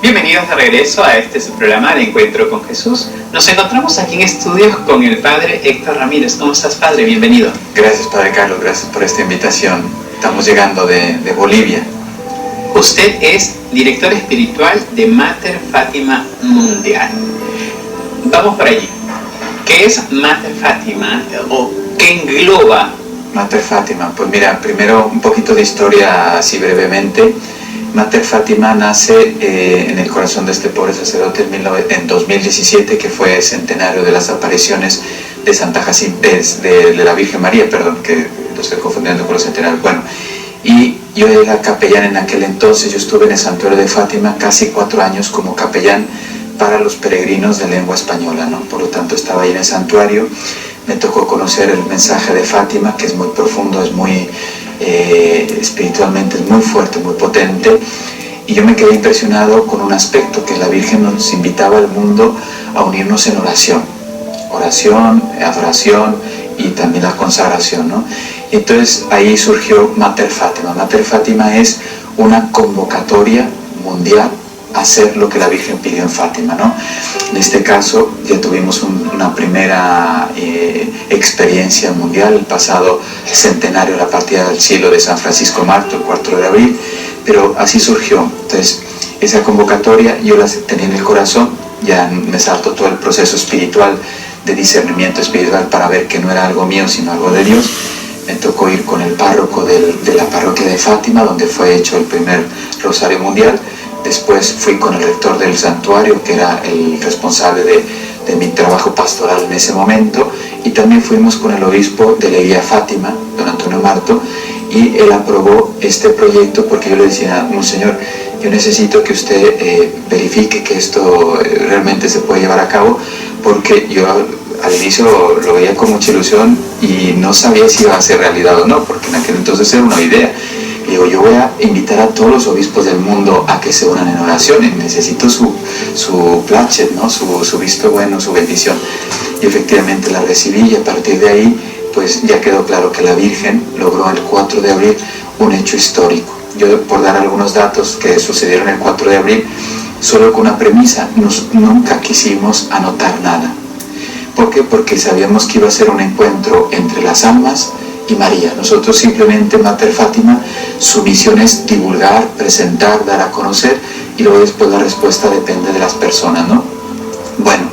Bienvenidos de regreso a este su programa de Encuentro con Jesús. Nos encontramos aquí en estudios con el Padre Héctor Ramírez. ¿Cómo estás, Padre? Bienvenido. Gracias, Padre Carlos, gracias por esta invitación. Estamos llegando de Bolivia. Usted es director espiritual de Mater Fátima Mundial. Vamos por allí. ¿Qué es Mater Fátima o qué engloba? Mater Fátima, pues mira, primero un poquito de historia así brevemente. Mater Fátima nace en el corazón de este pobre sacerdote en 2017, que fue centenario de las apariciones de Santa Jacinta, de la Virgen María, perdón, que lo estoy confundiendo con los centenarios. Bueno, y yo era capellán en aquel entonces. Yo estuve en el santuario de Fátima casi 4 años como capellán para los peregrinos de lengua española, ¿no? Por lo tanto estaba ahí en el santuario. Me tocó conocer el mensaje de Fátima, que es muy profundo, es muy espiritualmente es muy fuerte, muy potente, y yo me quedé impresionado con un aspecto, que la Virgen nos invitaba al mundo a unirnos en oración, adoración y también la consagración, ¿no? Y entonces ahí surgió Mater Fátima. Mater Fátima es una convocatoria mundial a hacer lo que la Virgen pidió en Fátima, ¿no? En este caso ya tuvimos una primera experiencia mundial, el pasado centenario de la partida del cielo de San Francisco Marto, el 4 de abril, pero así surgió. Entonces esa convocatoria yo la tenía en el corazón, ya me saltó todo el proceso espiritual, de discernimiento espiritual, para ver que no era algo mío sino algo de Dios. Me tocó ir con el párroco de la parroquia de Fátima, donde fue hecho el primer Rosario Mundial. Después fui con el rector del santuario, que era el responsable de mi trabajo pastoral en ese momento, y también fuimos con el obispo de la Iglesia Fátima, don Antonio Marto, y él aprobó este proyecto porque yo le decía: Monseñor, yo necesito que usted verifique que esto realmente se puede llevar a cabo, porque yo al inicio lo veía con mucha ilusión y no sabía si iba a ser realidad o no, porque en aquel entonces era una idea. Digo, yo voy a invitar a todos los obispos del mundo a que se unan en oración, y necesito su plachet, ¿no? su visto bueno, su bendición. Y efectivamente la recibí, y a partir de ahí pues ya quedó claro que la Virgen logró el 4 de abril un hecho histórico. Yo, por dar algunos datos que sucedieron el 4 de abril, solo con una premisa: nunca quisimos anotar nada. ¿Por qué? Porque sabíamos que iba a ser un encuentro entre las almas y María. Nosotros simplemente, Mater Fátima, su misión es divulgar, presentar, dar a conocer, y luego después la respuesta depende de las personas, ¿no? Bueno,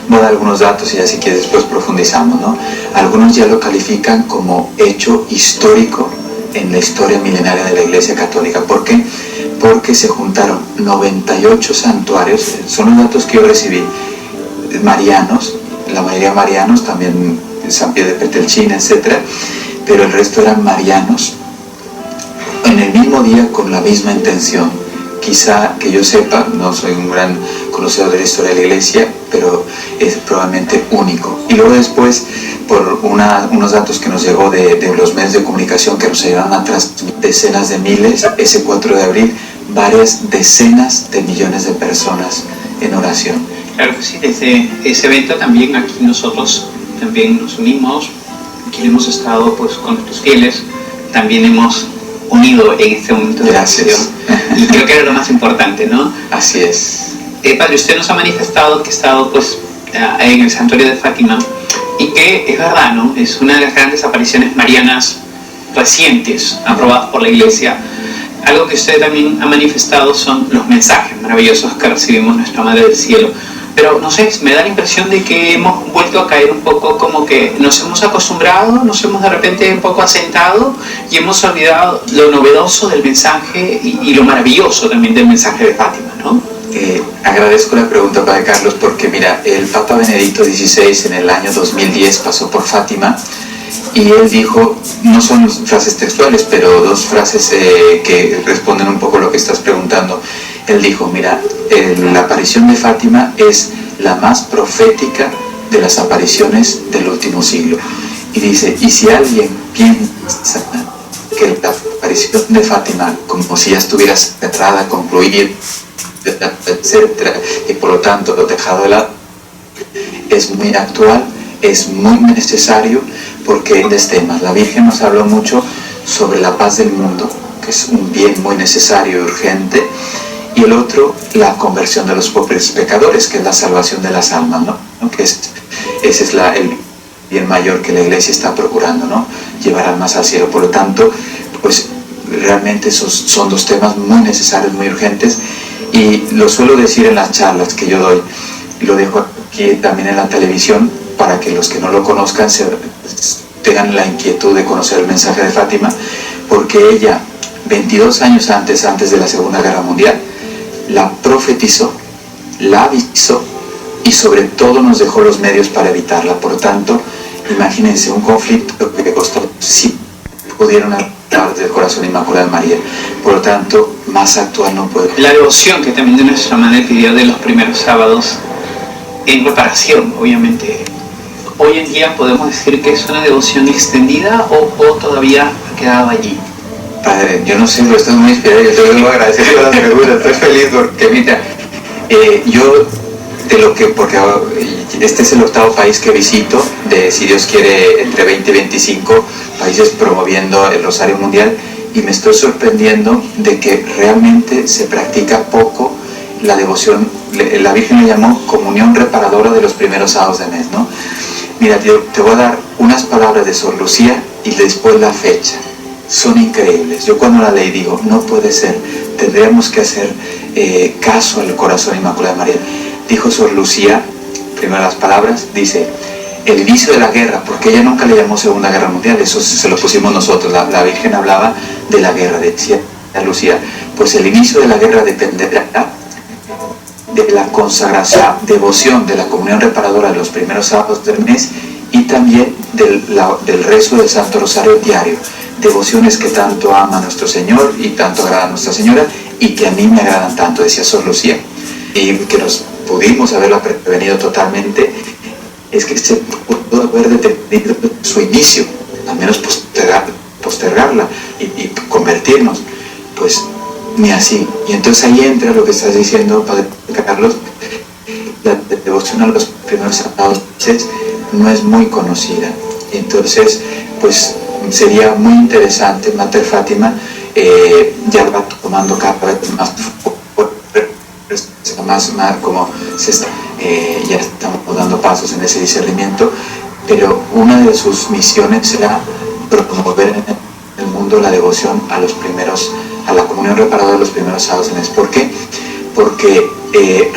voy a dar algunos datos y ya si quieres después profundizamos, ¿no? Algunos ya lo califican como hecho histórico en la historia milenaria de la Iglesia Católica. ¿Por qué? Porque se juntaron 98 santuarios, son los datos que yo recibí, marianos, la mayoría marianos, también San Pío de Petelchina, etcétera, pero el resto eran marianos, en el mismo día con la misma intención. Quizá que yo sepa, no soy un gran conocedor de la historia de la Iglesia, pero es probablemente único. Y luego después, por unos datos que nos llegó de los medios de comunicación, que nos ayudaron a transmitir decenas de miles, ese 4 de abril, varias decenas de millones de personas en oración. Claro que sí, desde ese evento también aquí nosotros también nos unimos. Aquí hemos estado pues con nuestros fieles, también hemos unido en este momento de oración, y creo que era lo más importante, ¿no? Así es. Padre, usted nos ha manifestado que ha estado pues en el santuario de Fátima, y que es verdad, ¿no? Es una de las grandes apariciones marianas recientes aprobadas por la Iglesia. Algo que usted también ha manifestado son los mensajes maravillosos que recibimos nuestra Madre del Cielo. Pero no sé, me da la impresión de que hemos vuelto a caer un poco, como que nos hemos acostumbrado, nos hemos de repente un poco asentado y hemos olvidado lo novedoso del mensaje y lo maravilloso también del mensaje de Fátima, ¿no? Agradezco la pregunta, Padre Carlos, porque mira, el Papa Benedicto XVI en el año 2010 pasó por Fátima, y él dijo, no son frases textuales, pero 2 frases que responden un poco a lo que estás preguntando. Él dijo, mira, la aparición de Fátima es la más profética de las apariciones del último siglo. Y dice, y si alguien piensa que la aparición de Fátima, como si ya estuviera cerrada, concluida, etcétera, y por lo tanto lo dejado de lado, es muy actual, es muy necesario, porque en este tema la Virgen nos habló mucho sobre la paz del mundo, que es un bien muy necesario y urgente, y el otro, la conversión de los pobres pecadores, que es la salvación de las almas, ¿no? Que ese es el bien mayor que la Iglesia está procurando, ¿no? Llevar almas al cielo. Por lo tanto, pues realmente esos son dos temas muy necesarios, muy urgentes, y lo suelo decir en las charlas que yo doy, lo dejo aquí también en la televisión para que los que no lo conozcan tengan la inquietud de conocer el mensaje de Fátima, porque ella, 22 años antes de la Segunda Guerra Mundial, la profetizó, la avisó y sobre todo nos dejó los medios para evitarla. Por lo tanto, imagínense un conflicto que costó, si pudieron hablar del corazón inmaculado de María. Por lo tanto, más actual no puede. La devoción que también de nuestra madre pidió de los primeros sábados en reparación, obviamente. Hoy en día podemos decir que es una devoción extendida o todavía ha quedado allí. Padre, yo no sé, pero estoy muy inspirado, yo te debo agradecer por las preguntas, estoy feliz porque mira, yo de lo que, porque este es el 8º país que visito, de si Dios quiere entre 20 y 25 países promoviendo el Rosario Mundial, y me estoy sorprendiendo de que realmente se practica poco la devoción. La Virgen le llamó comunión reparadora de los primeros sábados de mes, ¿no? Mira, te voy a dar unas palabras de Sor Lucía y después la fecha. Son increíbles. Yo cuando la leí digo, no puede ser, tendríamos que hacer caso al corazón inmaculado de María. Dijo Sor Lucía, primero las palabras, dice, el inicio de la guerra, porque ella nunca le llamó Segunda Guerra Mundial, eso se lo pusimos nosotros, la Virgen hablaba de la guerra, decía Lucía, pues el inicio de la guerra dependerá de la consagración, devoción, de la comunión reparadora de los primeros sábados del mes y también del rezo del Santo Rosario diario. Devociones que tanto ama a nuestro Señor y tanto agrada a Nuestra Señora y que a mí me agradan tanto, decía Sor Lucía. Y que nos pudimos haberla prevenido totalmente, es que se pudo haber detenido su inicio, al menos postergarla y convertirnos, pues ni así. Y entonces ahí entra lo que estás diciendo, Padre Carlos, la devoción a los primeros sábados no es muy conocida. Entonces, pues sería muy interesante, Mater Fátima, ya va tomando cada vez más como se está, ya estamos dando pasos en ese discernimiento, pero una de sus misiones será promover en el mundo la devoción a la comunión reparadora de los primeros sábados del mes. ¿Por qué? Porque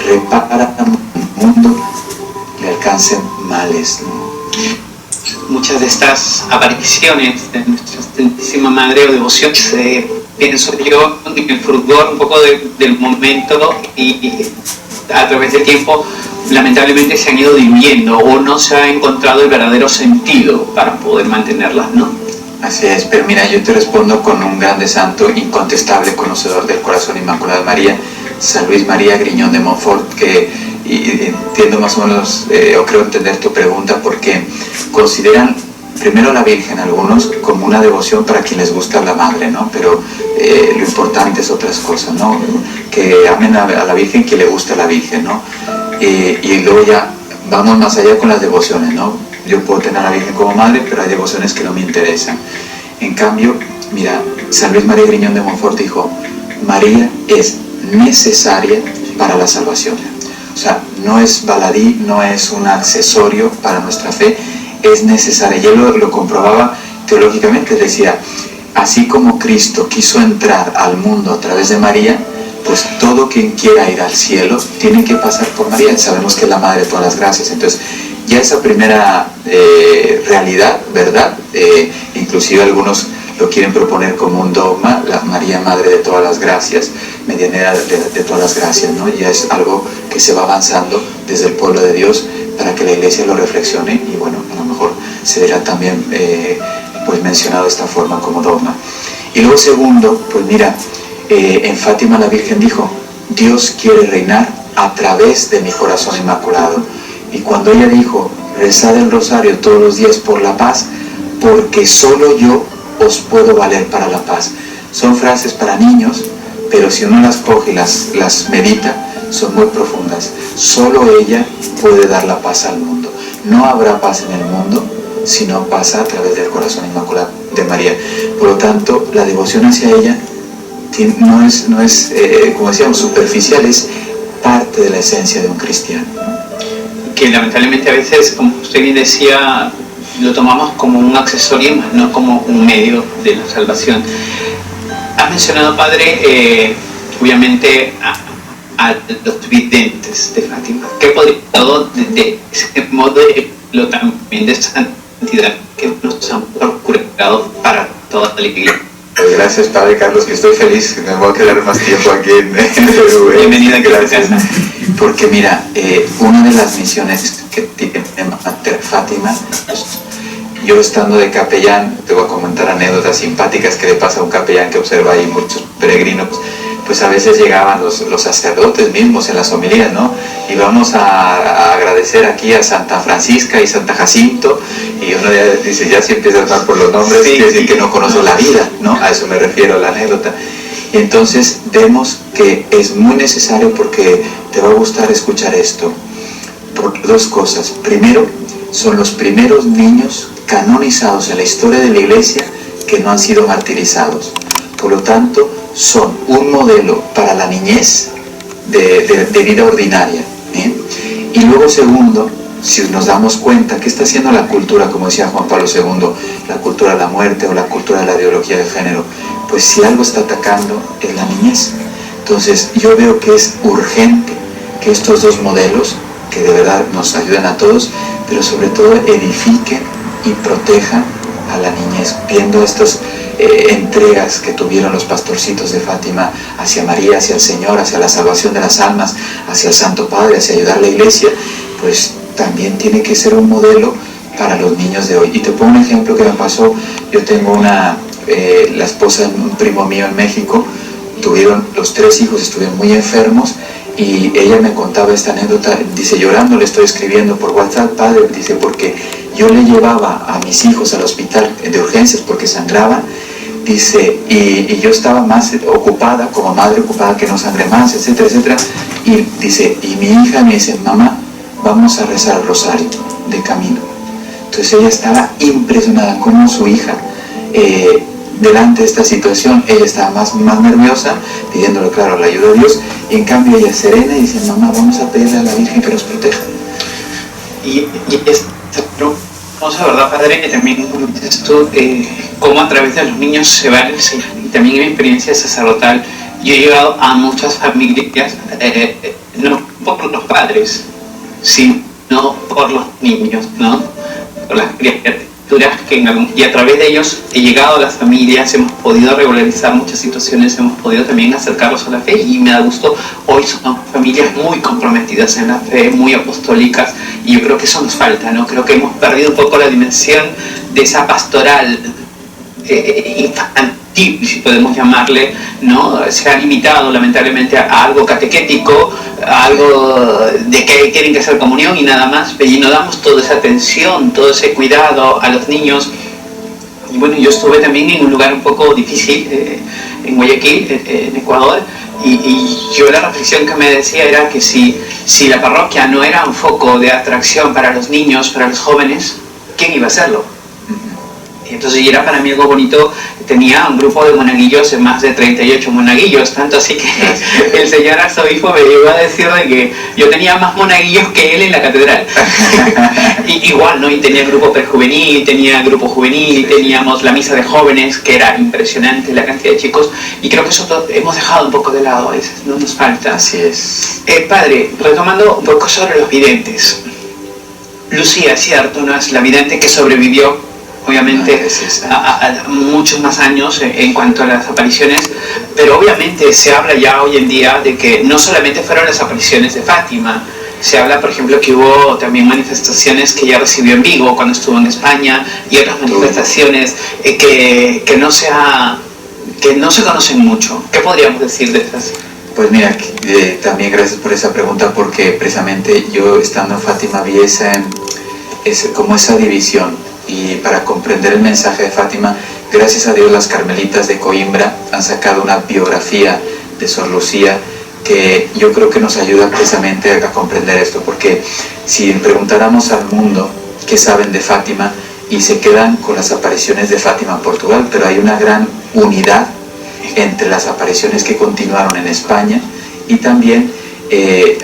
repara el mundo, le alcancen males, ¿no? Muchas de estas apariciones de nuestra Santísima Madre o devociones, pienso yo, en el fulgor un poco del momento y a través del tiempo lamentablemente se han ido diluyendo o no se ha encontrado el verdadero sentido para poder mantenerlas, ¿no? Así es, pero mira, yo te respondo con un grande santo, incontestable conocedor del corazón inmaculado de María, San Luis María Griñón de Montfort, que y entiendo más o menos, o creo entender tu pregunta, porque consideran primero a la Virgen algunos como una devoción para quien les gusta la Madre, ¿no? Pero lo importante es otras cosas, ¿no? Que amen a la Virgen quien le gusta a la Virgen, ¿no? Y luego ya vamos más allá con las devociones, ¿no? Yo puedo tener a la Virgen como madre, pero hay devociones que no me interesan. En cambio, mira, San Luis María Griñón de Montfort dijo, María es necesaria para la salvación. O sea, no es baladí, no es un accesorio para nuestra fe, es necesaria. Y él lo comprobaba teológicamente, decía, así como Cristo quiso entrar al mundo a través de María, pues todo quien quiera ir al cielo tiene que pasar por María. Sabemos que es la Madre de todas las gracias. Entonces, ya esa primera realidad, ¿verdad? Inclusive algunos lo quieren proponer como un dogma, la María Madre de todas las gracias, medianera de todas las gracias, ¿no? Ya es algo que se va avanzando desde el pueblo de Dios para que la Iglesia lo reflexione y bueno, a lo mejor se verá también pues mencionado de esta forma como dogma. Y luego segundo, pues mira, en Fátima la Virgen dijo, Dios quiere reinar a través de mi corazón inmaculado. Y cuando ella dijo, rezad el rosario todos los días por la paz, porque solo yo os puedo valer para la paz. Son frases para niños, pero si uno las coge y las medita, son muy profundas. Solo ella puede dar la paz al mundo. No habrá paz en el mundo si no pasa a través del corazón inmaculado de María. Por lo tanto, la devoción hacia ella no es como decíamos, superficial, es parte de la esencia de un cristiano, ¿no? Que lamentablemente a veces, como usted bien decía, lo tomamos como un accesorio más, no como un medio de la salvación. Has mencionado, Padre, obviamente a los videntes de Fátima. ¿Qué podría de ese modo también de santidad que nos han procurado para toda la Iglesia? Gracias, Padre Carlos, que estoy feliz, me voy a quedar más tiempo aquí en Perú. Bienvenida, gracias. Porque mira, una de las misiones que tiene Mater Fátima, yo estando de capellán, te voy a comentar anécdotas simpáticas que le pasa a un capellán que observa ahí muchos peregrinos, pues a veces llegaban los sacerdotes mismos en las homilías, ¿no? Y vamos a agradecer aquí a Santa Francisca y Santa Jacinto, y uno ya dice, ya si empieza a hablar por los nombres, quiere decir que no conoce la vida, ¿no? A eso me refiero, a la anécdota. Y entonces vemos que es muy necesario, porque te va a gustar escuchar esto, por dos cosas. Primero, son los primeros niños canonizados en la historia de la Iglesia que no han sido martirizados. Por lo tanto, son un modelo para la niñez de vida ordinaria. ¿Bien? Y luego, segundo, si nos damos cuenta, ¿qué está haciendo la cultura, como decía Juan Pablo II, la cultura de la muerte o la cultura de la ideología de género? Pues si algo está atacando es la niñez. Entonces, yo veo que es urgente que estos dos modelos, que de verdad nos ayuden a todos, pero sobre todo edifiquen y protejan a la niñez, viendo estas entregas que tuvieron los pastorcitos de Fátima hacia María, hacia el Señor, hacia la salvación de las almas, hacia el Santo Padre, hacia ayudar a la Iglesia, pues también tiene que ser un modelo para los niños de hoy. Y te pongo un ejemplo que me pasó. Yo tengo la esposa de un primo mío en México, tuvieron los 3 hijos, estuvieron muy enfermos, y ella me contaba esta anécdota, dice, llorando le estoy escribiendo por WhatsApp, Padre, dice, porque yo le llevaba a mis hijos al hospital de urgencias porque sangraban, dice, y yo estaba más ocupada, como madre ocupada, que no sangre más, etcétera, etcétera, y dice, y mi hija me dice, mamá, vamos a rezar el rosario de camino. Entonces ella estaba impresionada como su hija, delante de esta situación, ella estaba más nerviosa, pidiéndole, claro, la ayuda de Dios, y en cambio ella serena y dice, mamá, vamos a pedirle a la Virgen que nos proteja. Y es hermosa, ¿verdad, Padre? También dices tú, cómo a través de los niños se va a enseñar. Y también en mi experiencia sacerdotal, yo he llegado a muchas familias, no por los padres, sino por los niños, ¿no? Por las criaturas y a través de ellos he llegado a las familias, hemos podido regularizar muchas situaciones, hemos podido también acercarlos a la fe, y me da gusto, hoy son familias muy comprometidas en la fe, muy apostólicas, y yo creo que eso nos falta, ¿no? Creo que hemos perdido un poco la dimensión de esa pastoral infantil, si podemos llamarle, ¿no? Se ha limitado lamentablemente a algo catequético, a algo de que tienen que hacer comunión y nada más, y no damos toda esa atención, todo ese cuidado a los niños. Y bueno, yo estuve también en un lugar un poco difícil, en Guayaquil, en Ecuador, y yo la reflexión que me decía era que si la parroquia no era un foco de atracción para los niños, para los jóvenes, ¿quién iba a hacerlo? Y entonces era para mí algo bonito. Tenía un grupo de monaguillos, más de 38 monaguillos, tanto así que el señor arzobispo me llegó a decir de que yo tenía más monaguillos que él en la catedral. Y igual, ¿no? Y tenía grupo prejuvenil, tenía grupo juvenil, teníamos la misa de jóvenes, que era impresionante la cantidad de chicos, y creo que eso hemos dejado un poco de lado a veces, no nos falta. Así es. Padre, retomando un poco sobre los videntes. Lucía, cierto, ¿no? Es la vidente que sobrevivió obviamente a muchos más años en cuanto a las apariciones, pero obviamente se habla ya hoy en día de que no solamente fueron las apariciones de Fátima, se habla, por ejemplo, que hubo también manifestaciones que ella recibió en Vigo cuando estuvo en España, y otras manifestaciones que no se conocen mucho. ¿Qué podríamos decir de estas? Pues mira, también gracias por esa pregunta, porque precisamente yo estando en Fátima vi como esa división. Y para comprender el mensaje de Fátima, gracias a Dios las carmelitas de Coimbra han sacado una biografía de Sor Lucía que yo creo que nos ayuda precisamente a comprender esto, porque si preguntáramos al mundo qué saben de Fátima, y se quedan con las apariciones de Fátima en Portugal, pero hay una gran unidad entre las apariciones que continuaron en España y también,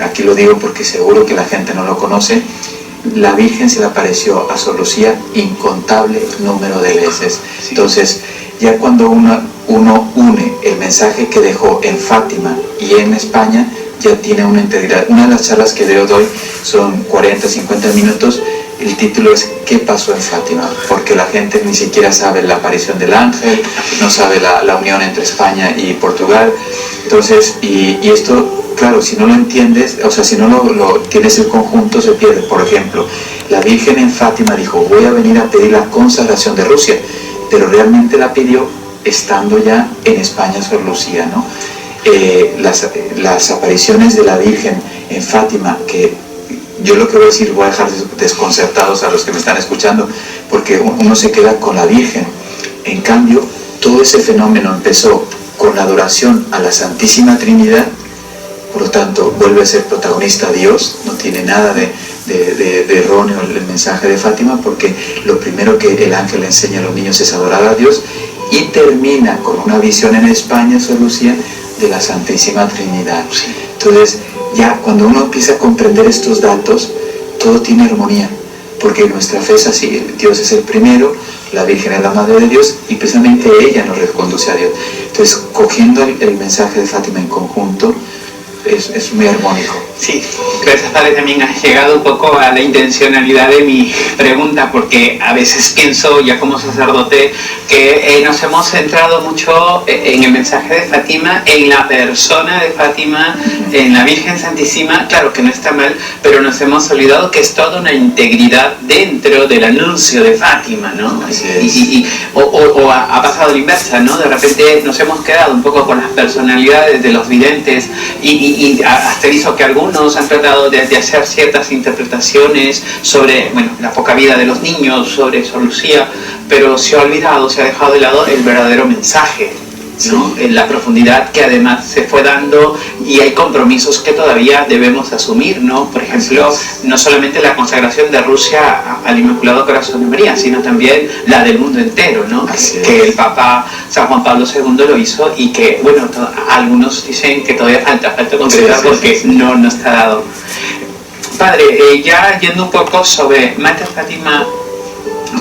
aquí lo digo porque seguro que la gente no lo conoce, la Virgen se le apareció a Sor Lucía incontable número de veces. Sí. Entonces, ya cuando uno une el mensaje que dejó en Fátima y en España, ya tiene una integridad. Una de las charlas que doy son 40, 50 minutos. El título es ¿Qué pasó en Fátima? Porque la gente ni siquiera sabe la aparición del ángel, no sabe la unión entre España y Portugal. Entonces, y esto, claro, si no lo entiendes, o sea, si no lo tienes el conjunto, se pierde. Por ejemplo, la Virgen en Fátima dijo, voy a venir a pedir la consagración de Rusia, pero realmente la pidió estando ya en España Sor Lucía, ¿no? Las apariciones de la Virgen en Fátima, que yo lo que voy a decir voy a dejar desconcertados a los que me están escuchando, porque uno se queda con la Virgen. En cambio, todo ese fenómeno empezó con la adoración a la Santísima Trinidad, por lo tanto vuelve a ser protagonista Dios, no tiene nada de erróneo el mensaje de Fátima, porque lo primero que el ángel le enseña a los niños es adorar a Dios, y termina con una visión en España, Sor Lucía, de la Santísima Trinidad. Entonces, ya cuando uno empieza a comprender estos datos, todo tiene armonía, porque nuestra fe es así, Dios es el primero, la Virgen es la Madre de Dios, y precisamente ella nos reconduce a Dios. Entonces, cogiendo el mensaje de Fátima en conjunto, es muy armónico. Sí, gracias Padre, también has llegado un poco a la intencionalidad de mi pregunta, porque a veces pienso ya como sacerdote que nos hemos centrado mucho en el mensaje de Fátima, en la persona de Fátima, en la Virgen Santísima, claro que no está mal, pero nos hemos olvidado que es toda una integridad dentro del anuncio de Fátima, ¿no? O ha pasado la inversa, ¿no? De repente nos hemos quedado un poco con las personalidades de los videntes y hasta hizo que algunos han tratado de hacer ciertas interpretaciones sobre, bueno, la poca vida de los niños, sobre Sor Lucía, pero se ha olvidado, se ha dejado de lado el verdadero mensaje, ¿no? En la profundidad que además se fue dando, y hay compromisos que todavía debemos asumir, ¿no? Por ejemplo, no solamente la consagración de Rusia al Inmaculado Corazón de María, sino también la del mundo entero, ¿no? Que el Papa San Juan Pablo II lo hizo, y que, bueno, algunos dicen que todavía falta concretar porque no está dado. Padre, ya yendo un poco sobre Mater Fátima,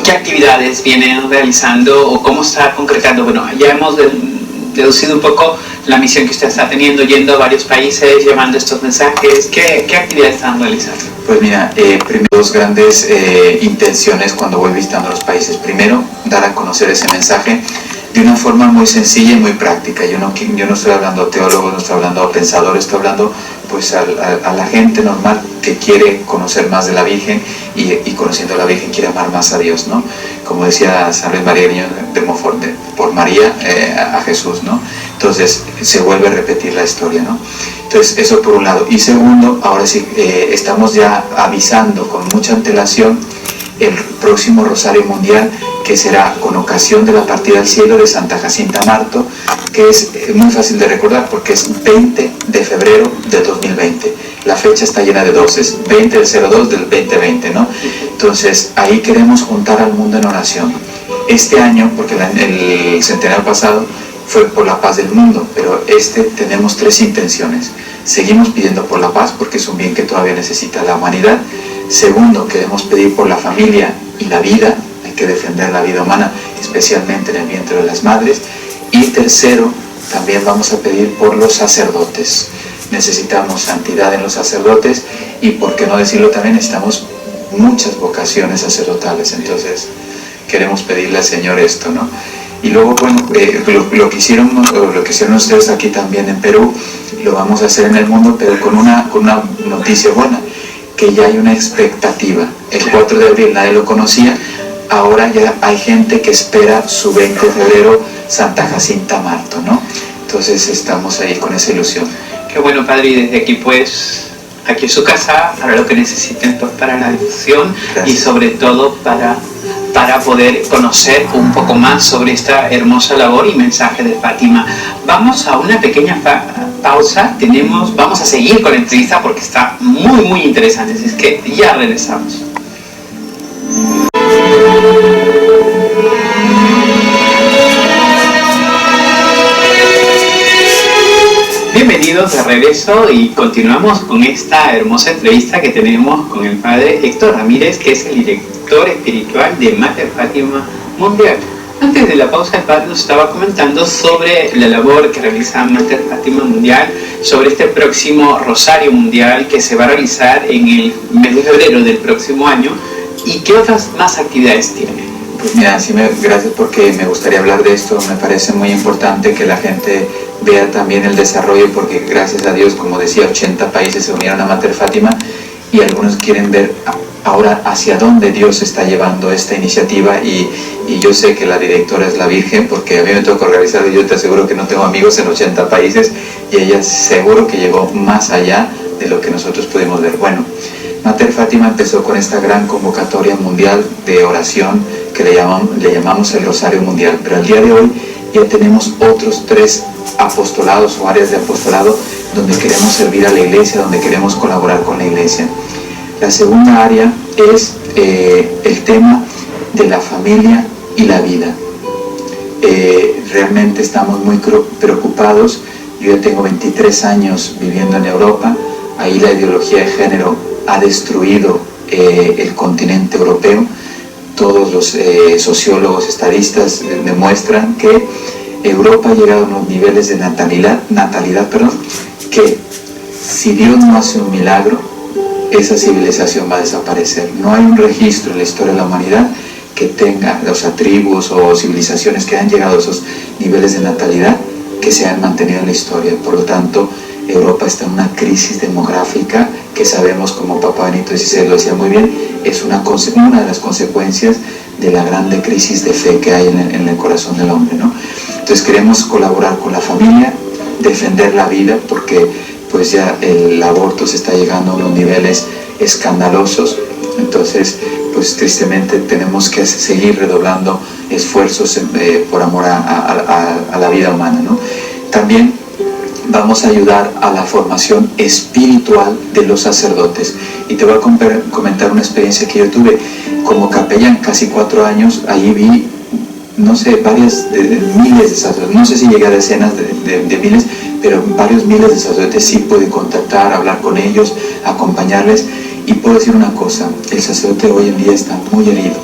¿qué actividades vienen realizando o cómo está concretando? Bueno, ya hemos deducido un poco la misión que usted está teniendo, yendo a varios países, llevando estos mensajes. ¿Qué actividades están realizando? Pues mira, primero, dos grandes intenciones cuando voy visitando los países. Primero, dar a conocer ese mensaje de una forma muy sencilla y muy práctica. Yo no estoy hablando a teólogos, no estoy hablando a pensadores, estoy hablando pues a la gente normal que quiere conocer más de la Virgen y conociendo a la Virgen quiere amar más a Dios, ¿no? Como decía San Luis María Griñón de Montfort, por María a Jesús, ¿no? Entonces se vuelve a repetir la historia, ¿no? Entonces eso por un lado. Y segundo, ahora sí, estamos ya avisando con mucha antelación el próximo Rosario Mundial, que será con ocasión de la partida al cielo de Santa Jacinta Marto, que es muy fácil de recordar porque es 20 de febrero de 2020. La fecha está llena de 12, 20 del 02 del 2020, ¿no? Entonces ahí queremos juntar al mundo en oración. Este año, porque el centenario pasado fue por la paz del mundo, pero tenemos tres intenciones. Seguimos pidiendo por la paz porque es un bien que todavía necesita la humanidad. Segundo, queremos pedir por la familia y la vida, hay que defender la vida humana, especialmente en el vientre de las madres. Y tercero, también vamos a pedir por los sacerdotes. Necesitamos santidad en los sacerdotes y, por qué no decirlo, también necesitamos muchas vocaciones sacerdotales. Entonces, queremos pedirle al Señor esto, ¿no? Y luego, bueno, lo que hicieron ustedes aquí también en Perú, lo vamos a hacer en el mundo, pero con una noticia buena, que ya hay una expectativa. El 4 de abril nadie lo conocía, ahora ya hay gente que espera su 20 de febrero Santa Jacinta Marto, ¿no? Entonces estamos ahí con esa ilusión. Qué bueno, Padre, y desde aquí pues, aquí es su casa, para lo que necesiten, pues, para la difusión. Gracias. Y sobre todo para poder conocer un poco más sobre esta hermosa labor y mensaje de Fátima. Vamos a una pequeña pausa, vamos a seguir con la entrevista porque está muy interesante, así es que ya regresamos. Estamos de regreso y continuamos con esta hermosa entrevista que tenemos con el padre Héctor Ramírez, que es el director espiritual de Mater Fátima Mundial. Antes de la pausa, el padre nos estaba comentando sobre la labor que realiza Mater Fátima Mundial, sobre este próximo Rosario Mundial que se va a realizar en el mes de febrero del próximo año, y qué otras más actividades tiene. Pues mira, sí, gracias, porque me gustaría hablar de esto. Me parece muy importante que la gente vea también el desarrollo, porque gracias a Dios, como decía, 80 países se unieron a Mater Fátima y algunos quieren ver ahora hacia dónde Dios está llevando esta iniciativa, y yo sé que la directora es la Virgen, porque a mí me toca organizar y yo te aseguro que no tengo amigos en 80 países, y ella seguro que llegó más allá de lo que nosotros pudimos ver. Bueno, Mater Fátima empezó con esta gran convocatoria mundial de oración que le llamamos el Rosario Mundial, pero al día de hoy ya tenemos otros 3 apostolados o áreas de apostolado donde queremos servir a la iglesia, donde queremos colaborar con la iglesia. La segunda área es el tema de la familia y la vida. Realmente estamos muy preocupados. Yo ya tengo 23 años viviendo en Europa. Ahí la ideología de género ha destruido el continente europeo. Todos los sociólogos, estadistas demuestran que Europa ha llegado a unos niveles de natalidad, que si Dios no hace un milagro, esa civilización va a desaparecer. No hay un registro en la historia de la humanidad que tenga, o sea, tribus o civilizaciones que han llegado a esos niveles de natalidad que se han mantenido en la historia. Por lo tanto, Europa está en una crisis demográfica que sabemos, como Papa Benito XVI lo decía muy bien, es una de las consecuencias de la grande crisis de fe que hay en el corazón del hombre, ¿no? Entonces queremos colaborar con la familia, defender la vida, porque pues ya el aborto se está llegando a unos niveles escandalosos. Entonces, pues tristemente tenemos que seguir redoblando esfuerzos por amor a la vida humana, ¿no? También vamos a ayudar a la formación espiritual de los sacerdotes. Y te voy a comentar una experiencia que yo tuve como capellán, casi 4 años. Allí vi, no sé, miles de sacerdotes, no sé si llegué a decenas de miles, pero varios miles de sacerdotes sí pude contactar, hablar con ellos, acompañarles. Y puedo decir una cosa, el sacerdote hoy en día está muy herido,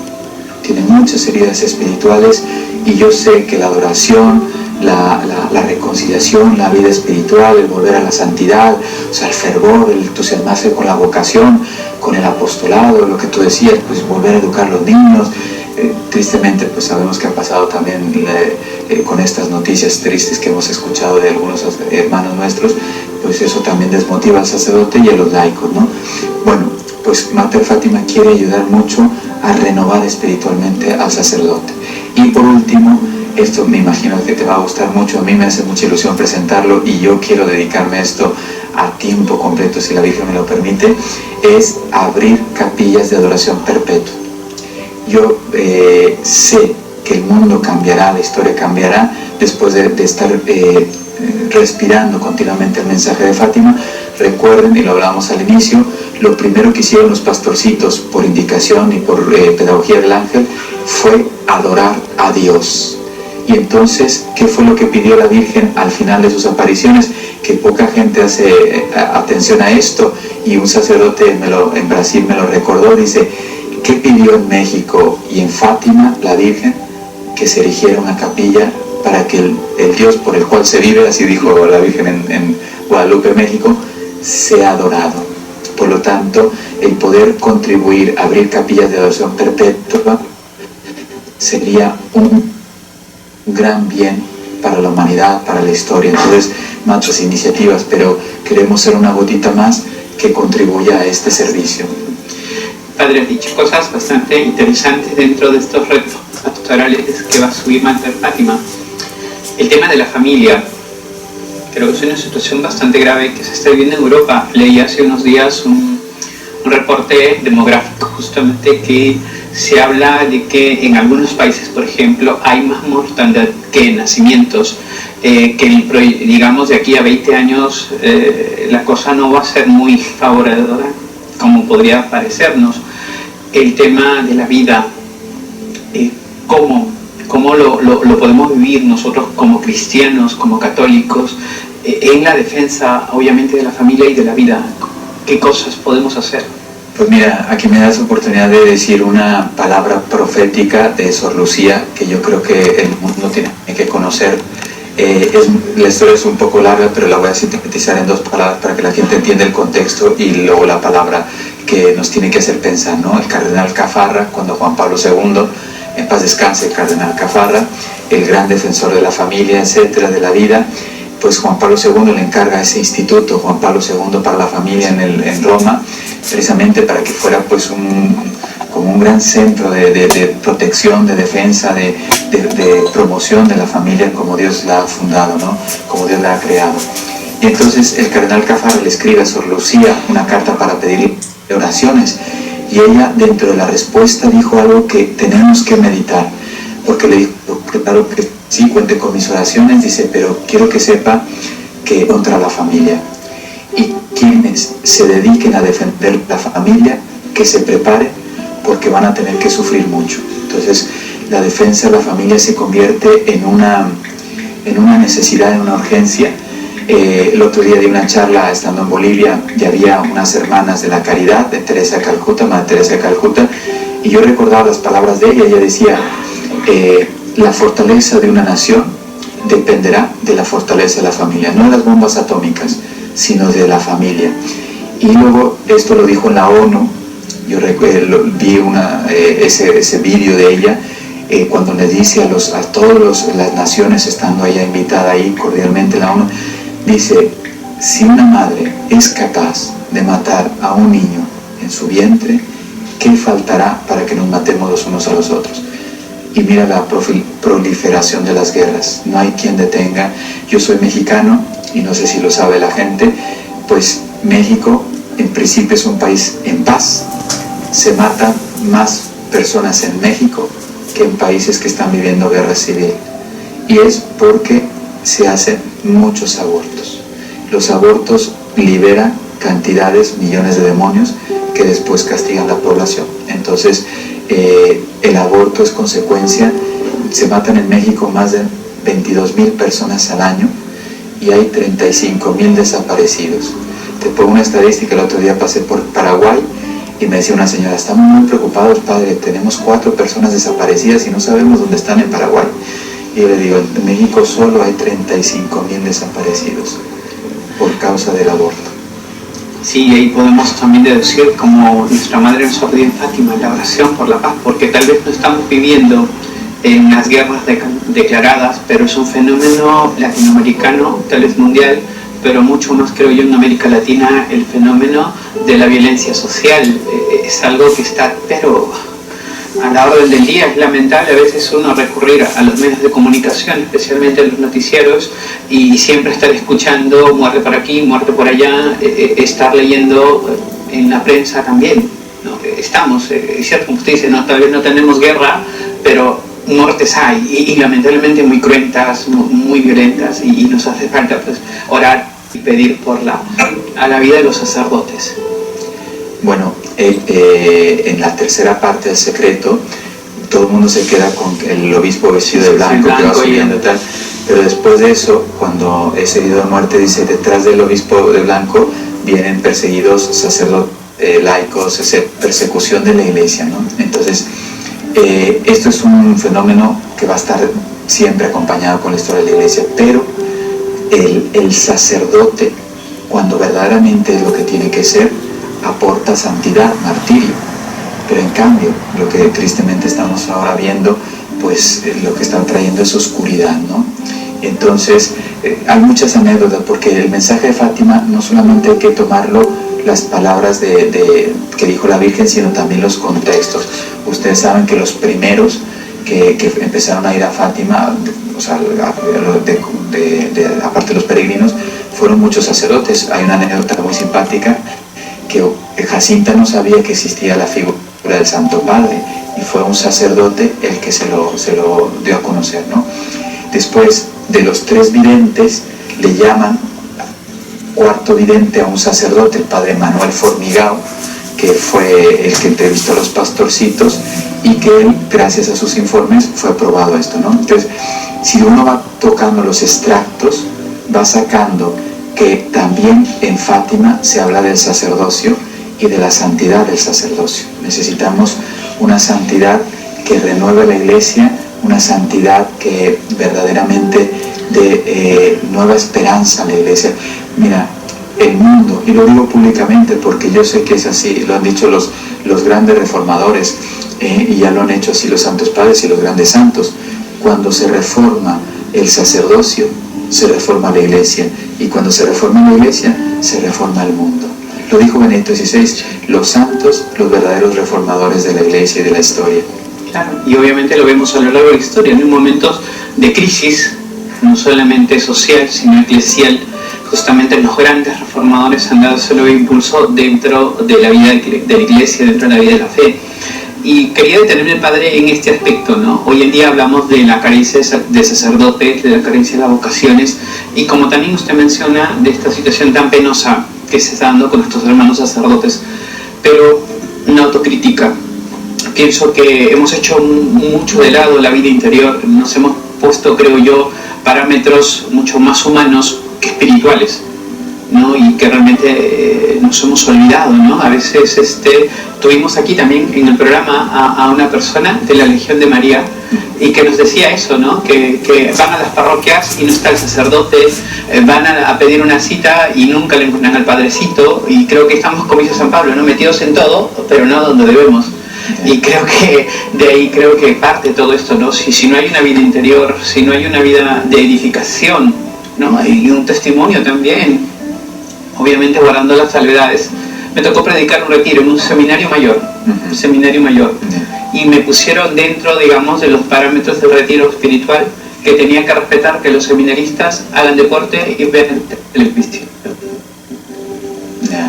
tiene muchas heridas espirituales, y yo sé que la adoración, la reconciliación, la vida espiritual, el volver a la santidad, o sea, el fervor, el entusiasmarse con la vocación, con el apostolado, lo que tú decías, pues volver a educar a los niños. Tristemente, pues sabemos que ha pasado también con estas noticias tristes que hemos escuchado de algunos hermanos nuestros, pues eso también desmotiva al sacerdote y a los laicos, ¿no? Bueno, pues Mater Fátima quiere ayudar mucho a renovar espiritualmente al sacerdote. Y por último, esto me imagino que te va a gustar mucho, a mí me hace mucha ilusión presentarlo y yo quiero dedicarme a esto a tiempo completo, si la Virgen me lo permite, es abrir capillas de adoración perpetua. Yo sé que el mundo cambiará, la historia cambiará después de estar respirando continuamente el mensaje de Fátima. Recuerden, y lo hablábamos al inicio, lo primero que hicieron los pastorcitos por indicación y por pedagogía del ángel fue adorar a Dios. Y entonces, ¿qué fue lo que pidió la Virgen al final de sus apariciones? Que poca gente hace atención a esto, y un sacerdote en Brasil me lo recordó. Dice, ¿qué pidió en México y en Fátima la Virgen? Que se erigiera una capilla para que el Dios por el cual se vive, así dijo la Virgen en Guadalupe, México, sea adorado. Por lo tanto, el poder contribuir a abrir capillas de adoración perpetua sería un gran bien para la humanidad, para la historia. Entonces, muchas iniciativas, pero queremos ser una gotita más que contribuya a este servicio. Padre, has dicho cosas bastante interesantes dentro de estos retos pastorales que va a subir Mater Fátima. El tema de la familia, creo que es una situación bastante grave que se está viviendo en Europa. Leí hace unos días un reporte demográfico justamente que se habla de que en algunos países, por ejemplo, hay más mortandad que nacimientos, que digamos de aquí a 20 años la cosa no va a ser muy favorecedora como podría parecernos. El tema de la vida, cómo lo podemos vivir nosotros como cristianos, como católicos, en la defensa, obviamente, de la familia y de la vida. ¿Qué cosas podemos hacer? Pues mira, aquí me das oportunidad de decir una palabra profética de Sor Lucía que yo creo que el mundo tiene que conocer. La historia es un poco larga, pero la voy a sintetizar en 2 palabras para que la gente entienda el contexto y luego la palabra que nos tiene que hacer pensar, ¿no? El cardenal Caffarra, cuando Juan Pablo II, en paz descanse el cardenal Caffarra, el gran defensor de la familia, etcétera, de la vida, pues Juan Pablo II le encarga ese instituto, Juan Pablo II para la familia en Roma, precisamente para que fuera pues como un gran centro de protección, de defensa, de promoción de la familia como Dios la ha fundado, ¿no? Como Dios la ha creado. Y entonces el cardenal Caffarra le escribe a Sor Lucía una carta para pedirle oraciones, y ella dentro de la respuesta dijo algo que tenemos que meditar, porque le dijo, claro que sí, cuente con mis oraciones, dice, pero quiero que sepa que contra la familia, y quienes se dediquen a defender la familia, que se preparen, porque van a tener que sufrir mucho. Entonces la defensa de la familia se convierte en una necesidad, en una urgencia. El otro día di una charla estando en Bolivia y había unas hermanas de la caridad de Teresa de Calcuta, Madre Teresa de Calcuta, y yo recordaba las palabras de ella. Ella decía, la fortaleza de una nación dependerá de la fortaleza de la familia, no de las bombas atómicas, sino de la familia. Y luego esto lo dijo en la ONU. Yo vi ese vídeo de ella cuando le dice a todas las naciones, estando ella invitada ahí cordialmente en la ONU, dice, si una madre es capaz de matar a un niño en su vientre, ¿qué faltará para que nos matemos los unos a los otros? Y mira la proliferación de las guerras, no hay quien detenga. Yo soy mexicano y no sé si lo sabe la gente, pues México en principio es un país en paz. Se matan más personas en México que en países que están viviendo guerra civil, y es porque se hacen muchos abortos. Los abortos liberan cantidades, millones de demonios que después castigan a la población. Entonces el aborto es consecuencia. Se matan en México más de 22,000 personas al año y hay 35,000 desaparecidos. Te pongo una estadística. El otro día pasé por Paraguay y me decía una señora, estamos muy preocupados, padre, tenemos 4 personas desaparecidas y no sabemos dónde están en Paraguay. Y yo le digo, en México solo hay 35,000 desaparecidos por causa del aborto. Sí, y ahí podemos también deducir como nuestra Madre nos ordenó en Fátima, la oración por la paz, porque tal vez no estamos viviendo en las guerras declaradas, pero es un fenómeno latinoamericano, tal vez mundial, pero mucho más, creo yo, en América Latina, el fenómeno de la violencia social. Es algo que está, pero a la orden del día. Es lamentable a veces uno recurrir a los medios de comunicación, especialmente a los noticieros, y siempre estar escuchando muerte por aquí, muerte por allá, estar leyendo en la prensa también, ¿no? Estamos, es cierto, como usted dice, ¿no? Tal vez no tenemos guerra, pero muertes hay, y lamentablemente muy cruentas, muy violentas, y nos hace falta pues orar y pedir por a la vida de los sacerdotes. Bueno, en la tercera parte del secreto, todo el mundo se queda con el obispo vestido de blanco, que va subiendo y tal, pero después de eso, cuando es herido de muerte, dice, detrás del obispo de blanco vienen perseguidos sacerdotes, laicos, persecución de la iglesia, ¿no? Entonces, esto es un fenómeno que va a estar siempre acompañado con la historia de la iglesia, pero el sacerdote, cuando verdaderamente es lo que tiene que ser, aporta santidad, martirio. Pero en cambio, lo que tristemente estamos ahora viendo, pues lo que están trayendo es oscuridad, ¿no? Entonces, hay muchas anécdotas, porque el mensaje de Fátima no solamente hay que tomarlo las palabras que dijo la Virgen, sino también los contextos. Ustedes saben que los primeros que empezaron a ir a Fátima, o sea, aparte de los peregrinos, fueron muchos sacerdotes. Hay una anécdota muy simpática, que Jacinta no sabía que existía la figura del Santo Padre, y fue un sacerdote el que se lo dio a conocer, ¿no? Después de los 3 videntes, le llaman cuarto vidente a un sacerdote, el padre Manuel Formigao, que fue el que entrevistó a los pastorcitos, y que él, gracias a sus informes, fue aprobado esto, ¿no? Entonces, si uno va tocando los extractos va sacando que también en Fátima se habla del sacerdocio y de la santidad del sacerdocio. Necesitamos una santidad que renueve la Iglesia, una santidad que verdaderamente dé nueva esperanza a la Iglesia. Mira, el mundo, y lo digo públicamente porque yo sé que es así, lo han dicho los grandes reformadores, y ya lo han hecho así los santos padres y los grandes santos. Cuando se reforma el sacerdocio, se reforma la Iglesia, y cuando se reforma la Iglesia, se reforma el mundo. Lo dijo Benedicto XVI, los santos, los verdaderos reformadores de la Iglesia y de la historia. Claro, y obviamente lo vemos a lo largo de la historia, en momentos de crisis, no solamente social, sino eclesial. Justamente los grandes reformadores han dado solo impulso dentro de la vida de la Iglesia, dentro de la vida de la fe. Y quería detenerme, Padre, en este aspecto, ¿no? Hoy en día hablamos de la carencia de sacerdotes, de la carencia de las vocaciones, y como también usted menciona, de esta situación tan penosa que se está dando con nuestros hermanos sacerdotes. Pero una autocrítica. Pienso que hemos hecho mucho de lado la vida interior, nos hemos puesto, creo yo, parámetros mucho más humanos que espirituales, ¿no? Y que realmente nos hemos olvidado, ¿no? A veces tuvimos aquí también en el programa a una persona de la Legión de María y que nos decía eso, ¿no? Que van a las parroquias y no está el sacerdote, van a pedir una cita y nunca le encuentran al padrecito, y creo que estamos, como dice San Pablo, ¿no? Metidos en todo, pero no donde debemos. Y creo que de ahí parte todo esto, ¿no? Si no hay una vida interior, si no hay una vida de edificación, ¿no? Y un testimonio también, obviamente guardando las salvedades. Me tocó predicar un retiro en un seminario mayor, y me pusieron dentro, digamos, de los parámetros del retiro espiritual, que tenía que respetar que los seminaristas hagan deporte y vean televisión.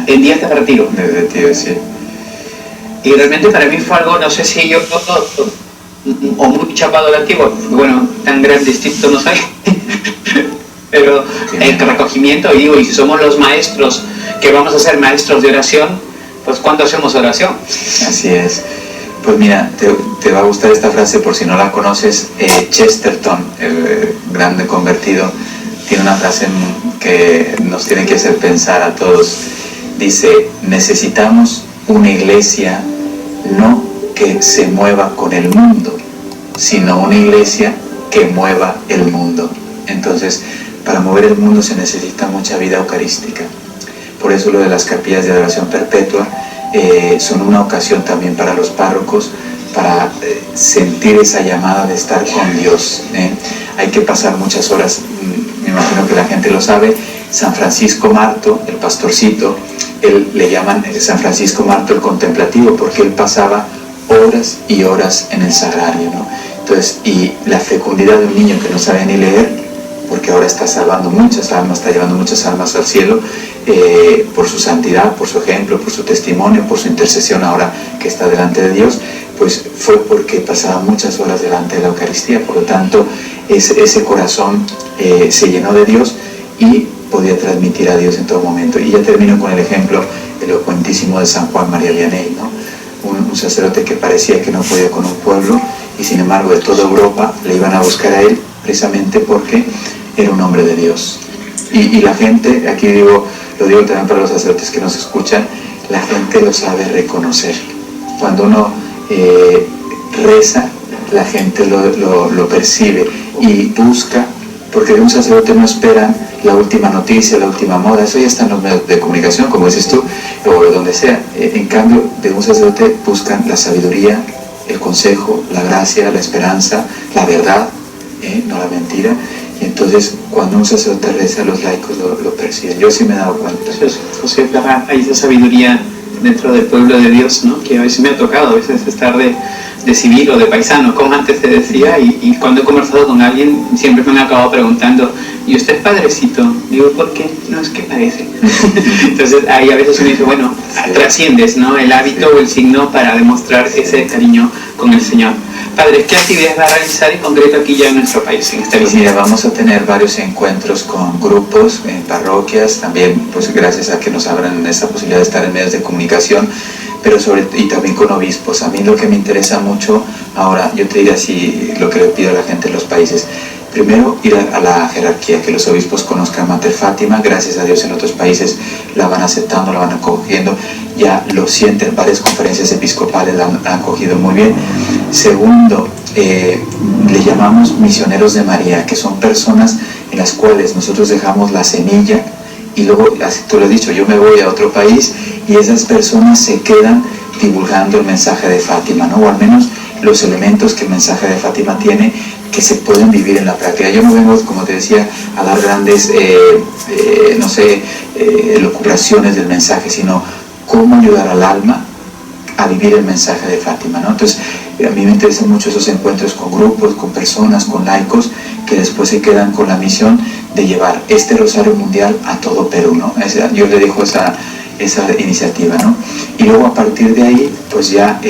En días de retiro. De retiro, sí. Y realmente para mí fue algo, no sé si yo o muy chapado a la antigua, bueno, tan gran distinto no soy, pero el recogimiento, digo, y si somos los maestros que vamos a ser maestros de oración, pues ¿cuánto hacemos oración? Así es. Pues mira, te va a gustar esta frase por si no la conoces. Chesterton, el grande convertido, tiene una frase que nos tiene que hacer pensar a todos. Dice, necesitamos una iglesia no que se mueva con el mundo, sino una iglesia que mueva el mundo. Entonces, para mover el mundo se necesita mucha vida eucarística. Por eso lo de las capillas de adoración perpetua son una ocasión también para los párrocos, para sentir esa llamada de estar con Dios. Hay que pasar muchas horas, me imagino que la gente lo sabe. San Francisco Marto, el pastorcito, él le llaman San Francisco Marto el contemplativo, porque él pasaba horas y horas en el sagrario, ¿no? Entonces, y la fecundidad de un niño que no sabe ni leer, porque ahora está salvando muchas almas, está llevando muchas almas al cielo, por su santidad, por su ejemplo, por su testimonio, por su intercesión ahora que está delante de Dios, pues fue porque pasaba muchas horas delante de la Eucaristía. Por lo tanto, ese corazón se llenó de Dios y podía transmitir a Dios en todo momento. Y ya termino con el ejemplo elocuentísimo de San Juan María Vianney, ¿no? Un sacerdote que parecía que no podía con un pueblo, y sin embargo de toda Europa le iban a buscar a él precisamente porque era un hombre de Dios. Y la gente, aquí lo digo también para los sacerdotes que nos escuchan, la gente lo sabe reconocer. Cuando uno reza, la gente lo percibe y busca, porque de un sacerdote no esperan la última noticia, la última moda, eso ya está en los medios de comunicación, como dices tú, o donde sea. En cambio, de un sacerdote buscan la sabiduría, el consejo, la gracia, la esperanza, la verdad, no la mentira. Y entonces, cuando un sacerdote reza, los laicos lo perciben. Yo sí me he dado cuenta. José, hay esa sabiduría dentro del pueblo de Dios, ¿no? Que a veces me ha tocado, a veces estar de civil o de paisano, como antes te decía, y cuando he conversado con alguien, siempre me han acabado preguntando, ¿y usted es padrecito? Digo, ¿por qué? No, es que parece. Entonces, ahí a veces uno dice, bueno, trasciendes, ¿no? El hábito o el signo para demostrar ese cariño con el Señor. Padre, ¿qué actividades va a realizar en concreto aquí ya en nuestro país, en esta visita? Mira, vamos a tener varios encuentros con grupos, en parroquias, también pues gracias a que nos abran esa posibilidad de estar en medios de comunicación, pero y también con obispos. A mí lo que me interesa mucho, ahora yo te diría así, lo que le pido a la gente en los países, Primero, ir a la jerarquía, que los obispos conozcan Mater Fátima. Gracias a Dios en otros países la van aceptando, la van acogiendo, ya lo sienten, varias conferencias episcopales la han acogido muy bien. Segundo, le llamamos misioneros de María, que son personas en las cuales nosotros dejamos la semilla y luego, así tú lo has dicho, yo me voy a otro país y esas personas se quedan divulgando el mensaje de Fátima, ¿no? O al menos los elementos que el mensaje de Fátima tiene, que se pueden vivir en la práctica. Yo no vengo, como te decía, a dar grandes, elucubraciones del mensaje, sino cómo ayudar al alma a vivir el mensaje de Fátima, ¿no? Entonces, a mí me interesan mucho esos encuentros con grupos, con personas, con laicos, que después se quedan con la misión de llevar este Rosario Mundial a todo Perú, ¿no? Yo le dejo esa iniciativa, ¿no? Y luego a partir de ahí, pues ya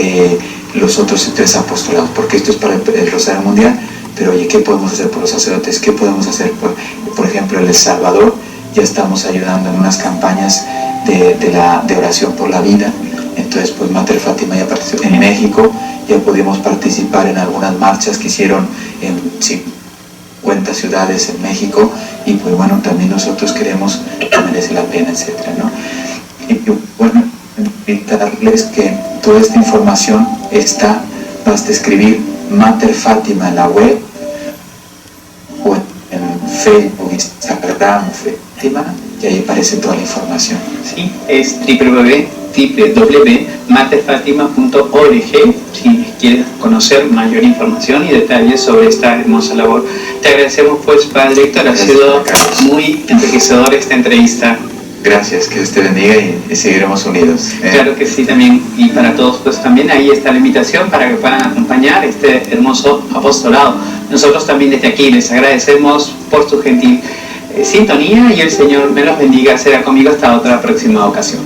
los otros 3 apostolados, porque esto es para el Rosario Mundial, pero oye, ¿qué podemos hacer por los sacerdotes? ¿Qué podemos hacer por ejemplo, en El Salvador? Ya estamos ayudando en unas campañas de oración por la vida. Entonces, pues Mater Fátima ya participó. En México ya pudimos participar en algunas marchas que hicieron en 50 ciudades en México, y pues bueno, también nosotros queremos que merece la pena, etcétera, ¿no? Y bueno, invitarles que toda esta información basta escribir Mater Fátima en la web, o en Facebook, Instagram, Fátima, y ahí aparece toda la información. Sí, es www.materfatima.org si quieres conocer mayor información y detalles sobre esta hermosa labor. Te agradecemos pues, Padre Héctor, ha sido muy enriquecedora esta entrevista. Gracias, que Dios te bendiga y seguiremos unidos. Claro que sí, también, y para todos pues también ahí está la invitación para que puedan acompañar este hermoso apostolado. Nosotros también desde aquí les agradecemos por su gentil sintonía, y el Señor me los bendiga. Será conmigo hasta otra próxima ocasión.